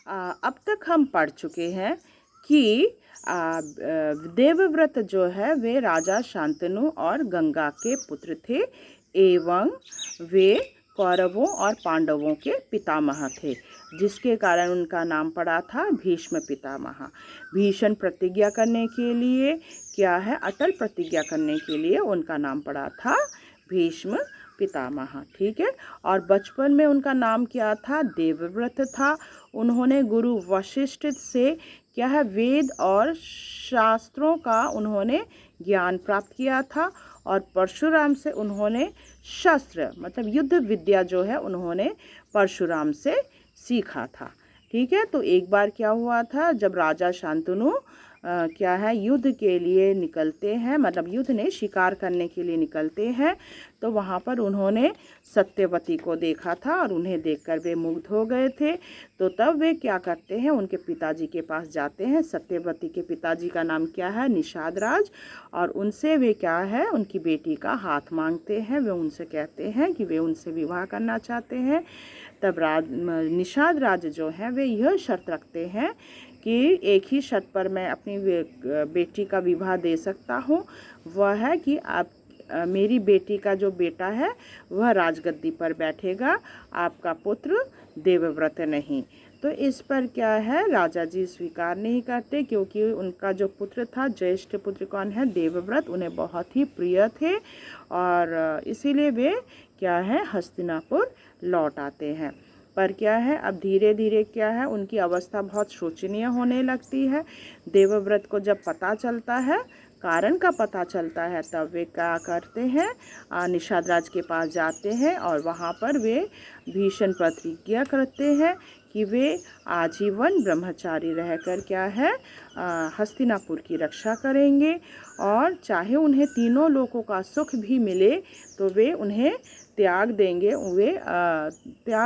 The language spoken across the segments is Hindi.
अब तक हम पढ़ चुके हैं कि देवव्रत जो है वे राजा शांतनु और गंगा के पुत्र थे एवं वे कौरवों और पांडवों के पितामह थे, जिसके कारण उनका नाम पड़ा था भीष्म पितामह। भीषण प्रतिज्ञा करने के लिए क्या है, अटल प्रतिज्ञा करने के लिए उनका नाम पड़ा था भीष्म पितामह। ठीक है। और बचपन में उनका नाम क्या था, देवव्रत था। उन्होंने गुरु वशिष्ठ से क्या है, वेद और शास्त्रों का उन्होंने ज्ञान प्राप्त किया था और परशुराम से उन्होंने शस्त्र मतलब युद्ध विद्या जो है उन्होंने परशुराम से सीखा था। ठीक है। तो एक बार क्या हुआ था, जब राजा शांतनु क्या है युद्ध के लिए निकलते हैं, मतलब युद्ध ने शिकार करने के लिए निकलते हैं, तो वहाँ पर उन्होंने सत्यवती को देखा था और उन्हें देखकर वे मुग्ध हो गए थे। तो तब वे क्या करते हैं, उनके पिताजी के पास जाते हैं। सत्यवती के पिताजी का नाम क्या है, निषाद राज। और उनसे वे क्या है, उनकी बेटी का हाथ मांगते हैं। वे उनसे कहते हैं कि वे उनसे विवाह करना चाहते हैं। तब निषाद राज जो है वे यह शर्त रखते हैं कि एक ही शर्त पर मैं अपनी बेटी का विवाह दे सकता हूँ, वह है कि आप मेरी बेटी का जो बेटा है वह राजगद्दी पर बैठेगा, आपका पुत्र देवव्रत नहीं। तो इस पर क्या है, राजा जी स्वीकार नहीं करते, क्योंकि उनका जो पुत्र था, ज्येष्ठ पुत्र कौन है, देवव्रत, उन्हें बहुत ही प्रिय थे और इसीलिए वे क्या है, हस्तिनापुर लौट आते हैं। पर क्या है, अब धीरे धीरे क्या है, उनकी अवस्था बहुत शोचनीय होने लगती है। देवव्रत को जब पता चलता है, कारण का पता चलता है, तब वे क्या करते हैं, निषाद राज के पास जाते हैं और वहाँ पर वे भीषण प्रतिज्ञा करते हैं कि वे आजीवन ब्रह्मचारी रहकर क्या है, हस्तिनापुर की रक्षा करेंगे और चाहे उन्हें तीनों लोकों का सुख भी मिले तो वे उन्हें त्याग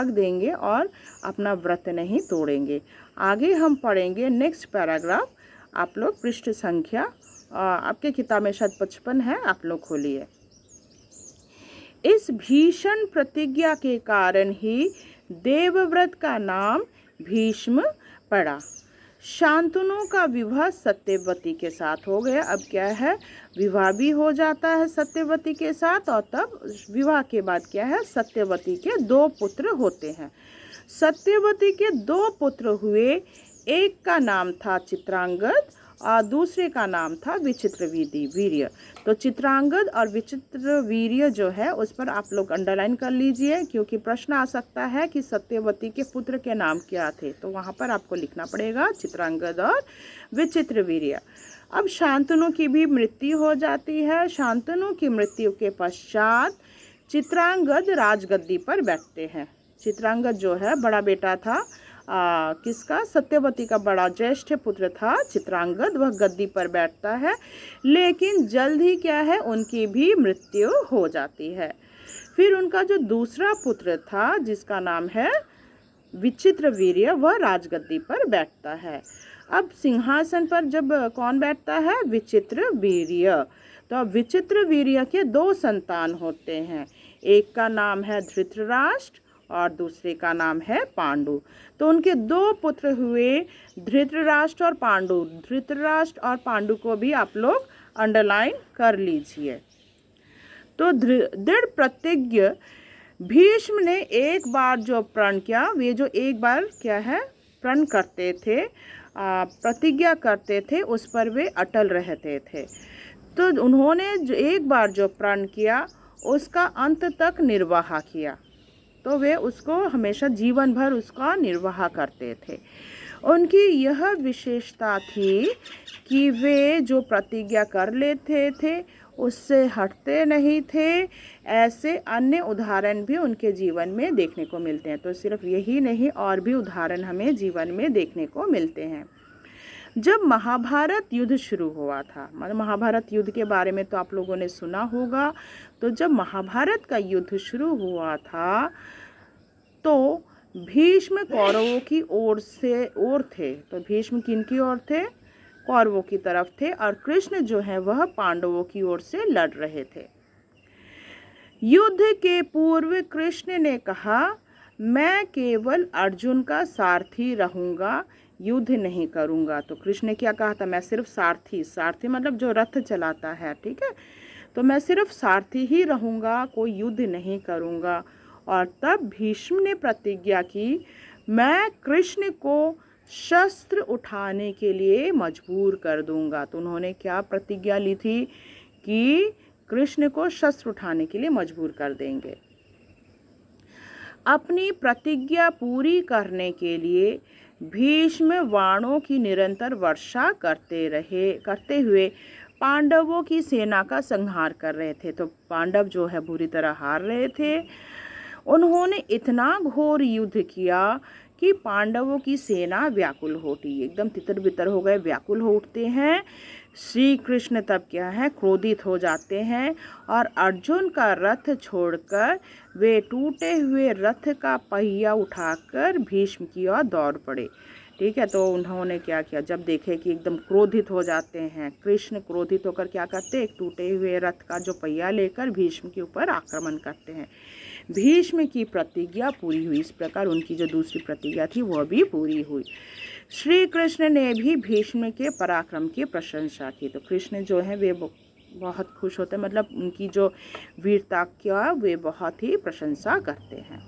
देंगे और अपना व्रत नहीं तोड़ेंगे। आगे हम पढ़ेंगे नेक्स्ट पैराग्राफ। आप लोग पृष्ठ संख्या आपके किताब में शायद 55 है, आप लोग खोलिए। इस भीषण प्रतिज्ञा के कारण ही देवव्रत का नाम भीष्म पड़ा। शांतनु का विवाह सत्यवती के साथ हो गया। अब क्या है, विवाह भी हो जाता है सत्यवती के साथ और तब विवाह के बाद क्या है, सत्यवती के 2 पुत्र होते हैं। सत्यवती के 2 पुत्र हुए, एक का नाम था चित्रांगद और दूसरे का नाम था विचित्रवीर्य। तो चित्रांगद और विचित्रवीर्य जो है उस पर आप लोग अंडरलाइन कर लीजिए, क्योंकि प्रश्न आ सकता है कि सत्यवती के पुत्र के नाम क्या थे, तो वहाँ पर आपको लिखना पड़ेगा चित्रांगद और विचित्रवीर्य। अब शांतनु की भी मृत्यु हो जाती है। शांतनु की मृत्यु के पश्चात चित्रांगद राजगद्दी पर बैठते हैं। चित्रांगद जो है बड़ा बेटा था किसका, सत्यवती का बड़ा ज्येष्ठ पुत्र था चित्रांगद, वह गद्दी पर बैठता है। लेकिन जल्द ही क्या है, उनकी भी मृत्यु हो जाती है। फिर उनका जो दूसरा पुत्र था जिसका नाम है विचित्रवीर्य, वह राजगद्दी पर बैठता है। अब सिंहासन पर जब कौन बैठता है, विचित्रवीर्य। तो अब विचित्रवीर्य के 2 संतान होते हैं, एक का नाम है धृतराष्ट्र और दूसरे का नाम है पांडु। तो उनके 2 पुत्र हुए, धृतराष्ट्र और पांडु। धृतराष्ट्र और पांडु को भी आप लोग अंडरलाइन कर लीजिए। तो दृढ़ प्रतिज्ञ भीष्म ने एक बार जो प्रण किया, वे जो एक बार क्या है प्रण करते थे, प्रतिज्ञा करते थे, उस पर वे अटल रहते थे। तो उन्होंने जो एक बार जो प्रण किया उसका अंत तक निर्वाह किया, तो वे उसको हमेशा जीवन भर उसका निर्वाह करते थे। उनकी यह विशेषता थी कि वे जो प्रतिज्ञा कर लेते थे उससे हटते नहीं थे। ऐसे अन्य उदाहरण भी उनके जीवन में देखने को मिलते हैं। तो सिर्फ यही नहीं, और भी उदाहरण हमें जीवन में देखने को मिलते हैं। जब महाभारत युद्ध शुरू हुआ था, मतलब महाभारत युद्ध के बारे में तो आप लोगों ने सुना होगा। तो जब महाभारत का युद्ध शुरू हुआ था तो भीष्म कौरवों की ओर थे। तो भीष्म किनकी ओर थे, कौरवों की तरफ थे, और कृष्ण जो है वह पांडवों की ओर से लड़ रहे थे। युद्ध के पूर्व कृष्ण ने कहा, मैं केवल अर्जुन का सारथी रहूँगा, युद्ध नहीं करूँगा। तो कृष्ण ने क्या कहा था, मैं सिर्फ सारथी मतलब जो रथ चलाता है, ठीक है, तो मैं सिर्फ सारथी ही रहूँगा, कोई युद्ध नहीं करूँगा। और तब भीष्म ने प्रतिज्ञा की, मैं कृष्ण को शस्त्र उठाने के लिए मजबूर कर दूंगा। तो उन्होंने क्या प्रतिज्ञा ली थी कि कृष्ण को शस्त्र उठाने के लिए मजबूर कर देंगे। अपनी प्रतिज्ञा पूरी करने के लिए भीष्म बाणों की निरंतर वर्षा करते हुए पांडवों की सेना का संहार कर रहे थे। तो पांडव जो है बुरी तरह हार रहे थे। उन्होंने इतना घोर युद्ध किया कि पांडवों की सेना व्याकुल हो उठी, एकदम तितर बितर हो गए, व्याकुल हो उठते हैं। श्री कृष्ण तब क्या है, क्रोधित हो जाते हैं और अर्जुन का रथ छोड़कर वे टूटे हुए रथ का पहिया उठाकर भीष्म की ओर दौड़ पड़े। ठीक है, तो उन्होंने क्या किया, जब देखे कि एकदम क्रोधित हो जाते हैं, कृष्ण क्रोधित होकर क्या करते, एक टूटे हुए रथ का जो पहिया लेकर भीष्म के ऊपर आक्रमण करते हैं। भीष्म की प्रतिज्ञा पूरी हुई। इस प्रकार उनकी जो दूसरी प्रतिज्ञा थी वह भी पूरी हुई। श्री कृष्ण ने भी भीष्म के पराक्रम की प्रशंसा की। तो कृष्ण जो है वे बहुत खुश होते हैं, मतलब उनकी जो वीरता का वे बहुत ही प्रशंसा करते हैं।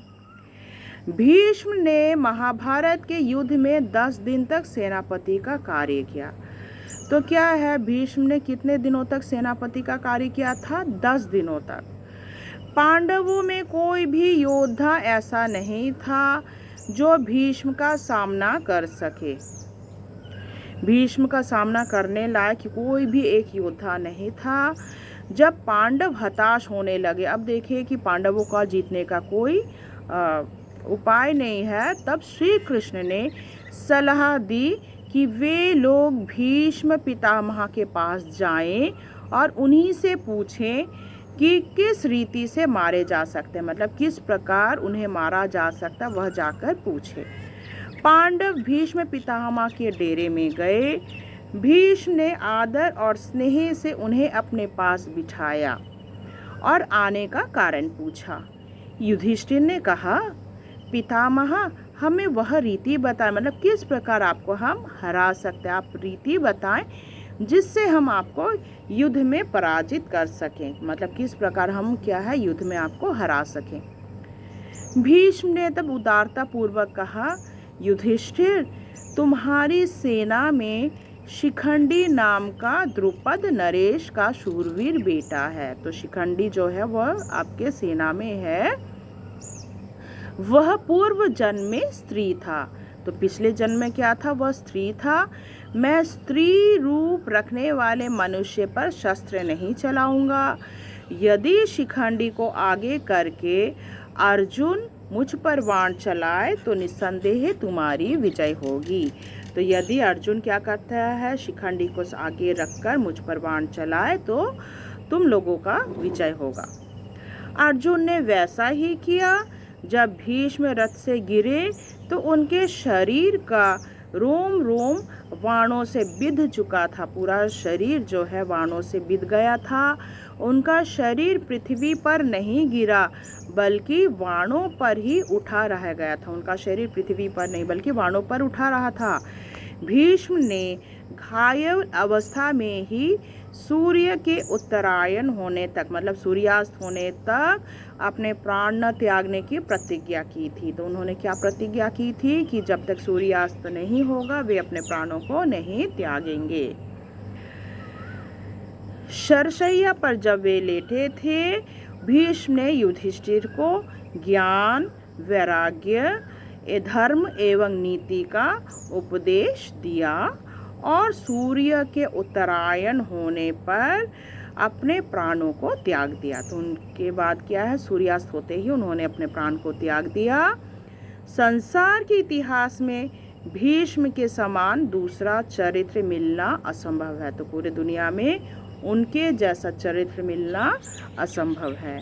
भीष्म ने महाभारत के युद्ध में 10 दिन तक सेनापति का कार्य किया। तो क्या है, भीष्म ने कितने दिनों तक सेनापति का कार्य किया था, 10 दिनों तक। पांडवों में कोई भी योद्धा ऐसा नहीं था जो भीष्म का सामना कर सके। भीष्म का सामना करने लायक कोई भी एक योद्धा नहीं था। जब पांडव हताश होने लगे, अब देखिए कि पांडवों का जीतने का कोई उपाय नहीं है, तब श्री कृष्ण ने सलाह दी कि वे लोग भीष्म पितामह के पास जाएं और उन्हीं से पूछें कि किस रीति से मारे जा सकते हैं, मतलब किस प्रकार उन्हें मारा जा सकता, वह जाकर पूछे। पांडव भीष्म पितामह के डेरे में गए। भीष्म ने आदर और स्नेह से उन्हें अपने पास बिठाया और आने का कारण पूछा। युधिष्ठिर ने कहा, पितामह हमें वह रीति बताएं, मतलब किस प्रकार आपको हम हरा सकते हैं, आप रीति बताएं जिससे हम आपको युद्ध में पराजित कर सकें, मतलब किस प्रकार हम क्या है युद्ध में आपको हरा सकें। भीष्म ने तब उदारता पूर्वक कहा, युधिष्ठिर तुम्हारी सेना में शिखंडी नाम का द्रुपद नरेश का शूरवीर बेटा है। तो शिखंडी जो है वह आपके सेना में है। वह पूर्व जन्म में स्त्री था। तो पिछले जन्म में क्या था, वह स्त्री था। मैं स्त्री रूप रखने वाले मनुष्य पर शस्त्र नहीं चलाऊंगा। यदि शिखंडी को आगे करके अर्जुन मुझ पर बाण चलाए तो निस्संदेह तुम्हारी विजय होगी। तो यदि अर्जुन क्या करता है, शिखंडी को आगे रखकर मुझ पर बाण चलाए तो तुम लोगों का विजय होगा। अर्जुन ने वैसा ही किया। जब भीष्म रथ से गिरे तो उनके शरीर का रोम रोम बाणों से बिध चुका था, पूरा शरीर जो है बाणों से बिध गया था। उनका शरीर पृथ्वी पर नहीं गिरा बल्कि बाणों पर ही उठा रह गया था। उनका शरीर पृथ्वी पर नहीं बल्कि बाणों पर उठा रहा था। भीष्म ने घायल अवस्था में ही सूर्य के उत्तरायण होने तक, मतलब सूर्यास्त होने तक अपने प्राण न त्यागने की प्रतिज्ञा की थी। तो उन्होंने क्या प्रतिज्ञा की थी कि जब तक सूर्यास्त नहीं होगा वे अपने प्राणों को नहीं त्यागेंगे। शरशैया पर जब वे लेटे थे, भीष्म ने युधिष्ठिर को ज्ञान, वैराग्य, धर्म एवं नीति का उपदेश दिया और सूर्य के उत्तरायण होने पर अपने प्राणों को त्याग दिया। तो उनके बाद क्या है, सूर्यास्त होते ही उन्होंने अपने प्राण को त्याग दिया। संसार के इतिहास में भीष्म के समान दूसरा चरित्र मिलना असंभव है। तो पूरी दुनिया में उनके जैसा चरित्र मिलना असंभव है।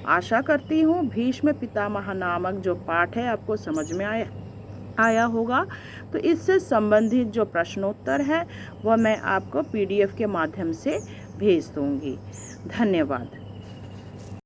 आशा करती हूँ भीष्म पितामह नामक जो पाठ है आपको समझ में आया होगा। तो इससे संबंधित जो प्रश्नोत्तर है वह मैं आपको PDF के माध्यम से भेज दूँगी। धन्यवाद।